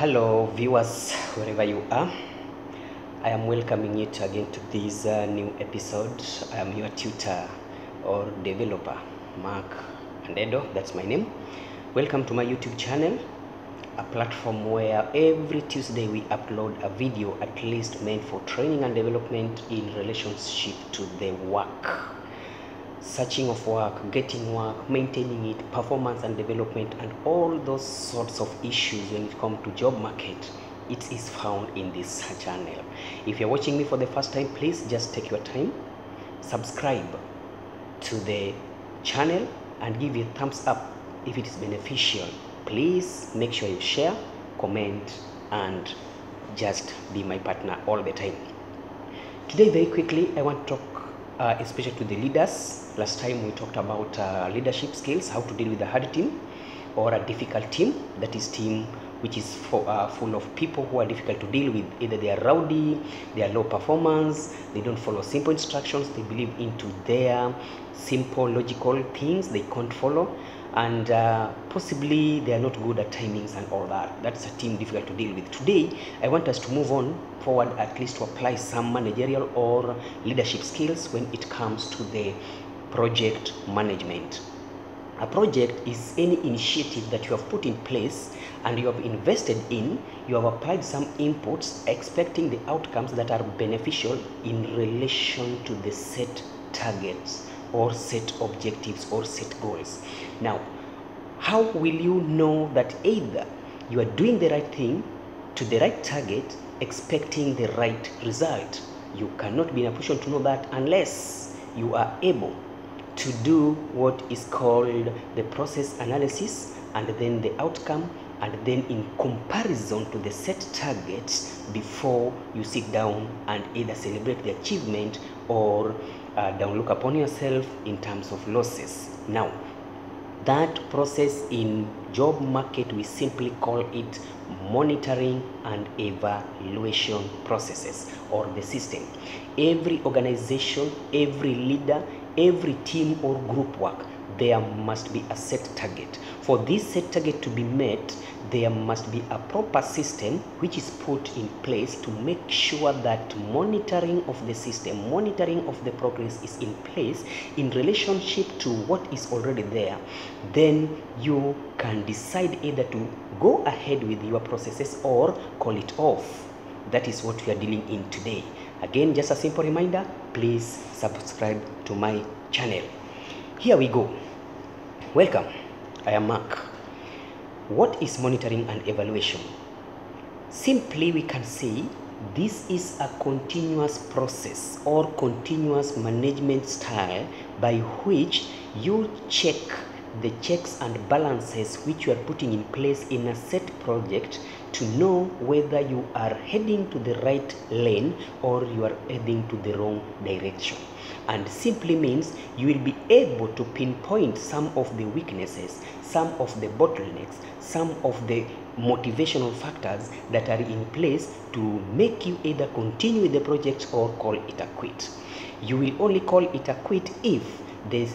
Hello viewers, wherever you are, I am welcoming you again to this new episode. I am your tutor or developer, Mark Andedo, that's my name. Welcome to my YouTube channel, a platform where every Tuesday we upload a video at least meant for training and development in relationship to the work. Searching of work, getting work, maintaining it, performance and development, and all those sorts of issues when it comes to job market, it is found in this channel. If you're watching me for the first time, please just take your time, subscribe to the channel and give a thumbs up if it is beneficial. Please make sure you share, comment, and just be my partner all the time. Today, very quickly, I want to talk especially to the leaders. Last time we talked about leadership skills, how to deal with a hard team or a difficult team, that is team which is full of people who are difficult to deal with. Either they are rowdy, they are low performance, they don't follow simple instructions, they believe into their simple logical things they can't follow, and possibly they are not good at timings and all that. That's a team difficult to deal with. Today I want us to move on forward, at least to apply some managerial or leadership skills when it comes to the project management. A project is any initiative that you have put in place and you have invested in. You have applied some inputs expecting the outcomes that are beneficial in relation to the set targets or set objectives or set goals. Now, how will you know that either you are doing the right thing to the right target, expecting the right result? You cannot be in a position to know that unless you are able to do what is called the process analysis and then the outcome, and then in comparison to the set targets before you sit down and either celebrate the achievement or down look upon yourself in terms of losses. Now, that process in job market, we simply call it monitoring and evaluation processes, or the system. Every organization, every leader, every team or group work, there must be a set target. For this set target to be met, there must be a proper system which is put in place to make sure that monitoring of the system, monitoring of the progress is in place in relationship to what is already there. Then you can decide either to go ahead with your processes or call it off. That is what we are dealing in today. Again, just a simple reminder, please subscribe to my channel. Here we go. Welcome, I am Mark. What is monitoring and evaluation? Simply, we can say this is a continuous process or continuous management style by which you check the checks and balances which you are putting in place in a set project to know whether you are heading to the right lane or you are heading to the wrong direction. And simply means you will be able to pinpoint some of the weaknesses, some of the bottlenecks, some of the motivational factors that are in place to make you either continue with the project or call it a quit. You will only call it a quit if there's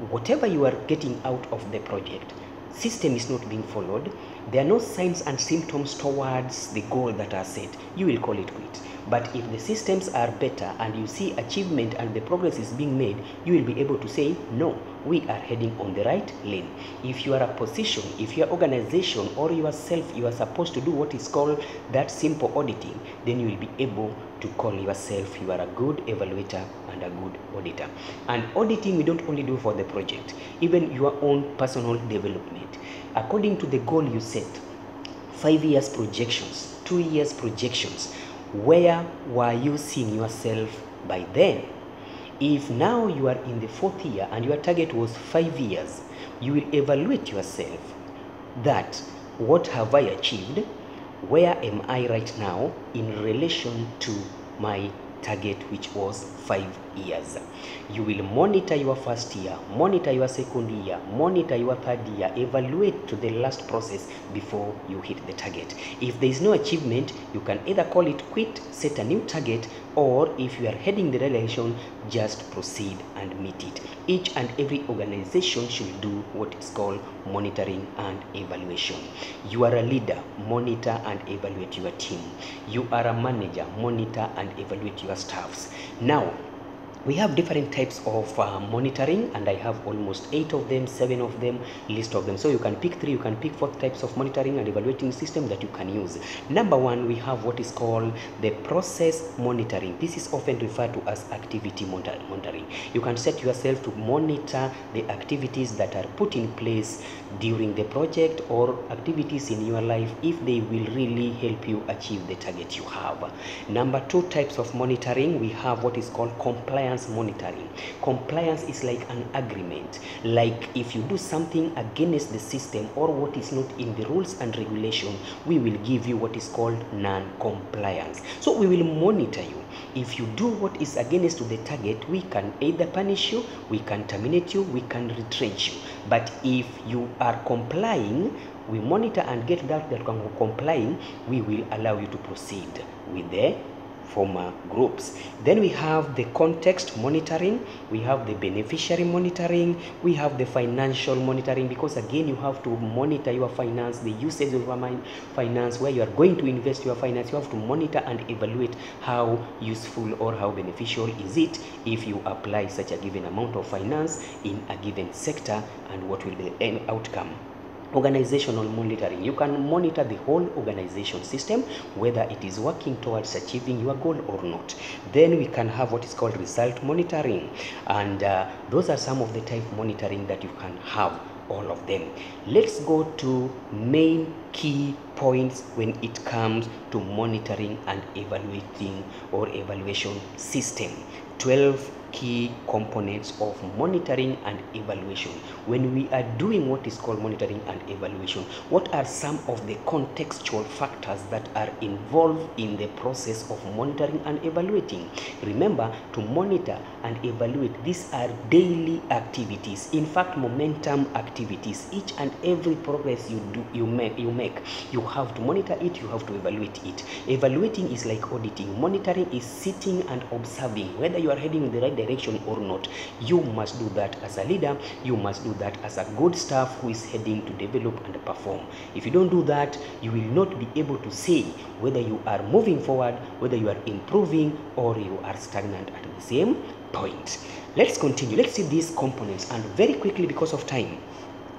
whatever you are getting out of the project system is not being followed. There are no signs and symptoms towards the goal that are set. You will call it quit. But if the systems are better and you see achievement and the progress is being made, you will be able to say, no, we are heading on the right lane. If you are a position, if your organization or yourself, you are supposed to do what is called that simple auditing, then you will be able to call yourself you are a good evaluator and a good auditor. And auditing we don't only do for the project, even your own personal development. According to the goal you set, 5 years projections, 2 years projections, where were you seeing yourself by then? If now you are in the 4th year and your target was 5 years, you will evaluate yourself that what have I achieved? Where am I right now in relation to my target, which was 5 years. You will monitor your first year, monitor your second year, monitor your third year, evaluate to the last process before you hit the target. If there is no achievement, you can either call it quit, set a new target, or if you are heading the right direction, just proceed and meet it. Each and every organization should do what is called monitoring and evaluation. You are a leader, monitor and evaluate your team. You are a manager, monitor and evaluate your staffs. Now, we have different types of monitoring, and I have almost 8 of them, 7 of them, list of them. So you can pick 3, you can pick 4 types of monitoring and evaluating system that you can use. Number 1, we have what is called the process monitoring. This is often referred to as activity monitoring. You can set yourself to monitor the activities that are put in place during the project or activities in your life if they will really help you achieve the target you have. Number 2 types of monitoring, we have what is called compliance monitoring. Compliance is like an agreement. Like if you do something against the system or what is not in the rules and regulation, we will give you what is called non-compliance. So we will monitor you. If you do what is against the target, we can either punish you, we can terminate you, we can retrench you. But if you are complying, we monitor and get that you are complying, we will allow you to proceed with the former groups. Then we have the context monitoring, we have the beneficiary monitoring, we have the financial monitoring, because again you have to monitor your finance, the usage of your finance, where you are going to invest your finance. You have to monitor and evaluate how useful or how beneficial is it if you apply such a given amount of finance in a given sector, and what will be the end outcome. Organizational monitoring, you can monitor the whole organization system, whether it is working towards achieving your goal or not. Then we can have what is called result monitoring, and those are some of the type of monitoring that you can have, all of them. Let's go to main key points when it comes to monitoring and evaluating or evaluation system. 12 key components of monitoring and evaluation. When we are doing what is called monitoring and evaluation, what are some of the contextual factors that are involved in the process of monitoring and evaluating? Remember, to monitor and evaluate, these are daily activities, in fact momentum activities. Each and every progress you make, you have to monitor it, you have to evaluate it. Evaluating is like auditing. Monitoring is sitting and observing whether you are heading in the right direction or not. You must do that as a leader, you must do that as a good staff who is heading to develop and perform. If you don't do that, you will not be able to say whether you are moving forward, whether you are improving, or you are stagnant at the same point. Let's continue. Let's see these components, and very quickly because of time.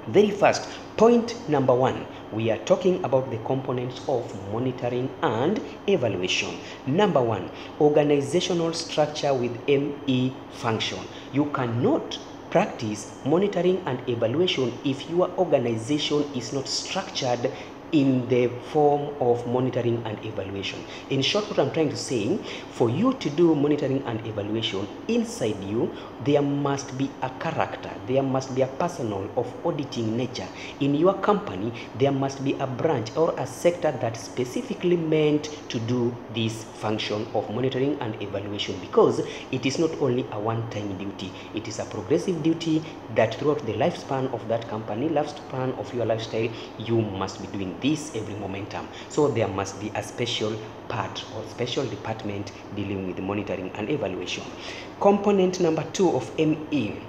Very fast, point number 1, we are talking about the components of monitoring and evaluation. Number 1, organizational structure with ME function. You cannot practice monitoring and evaluation if your organization is not structured in the form of monitoring and evaluation. In short, what I'm trying to say, for you to do monitoring and evaluation, inside you, there must be a character, there must be a personnel of auditing nature. In your company, there must be a branch or a sector that's specifically meant to do this function of monitoring and evaluation, because it is not only a one-time duty, it is a progressive duty that throughout the lifespan of that company, lifespan of your lifestyle, you must be doing this every momentum. So there must be a special part or special department dealing with monitoring and evaluation. Component number 2 of ME.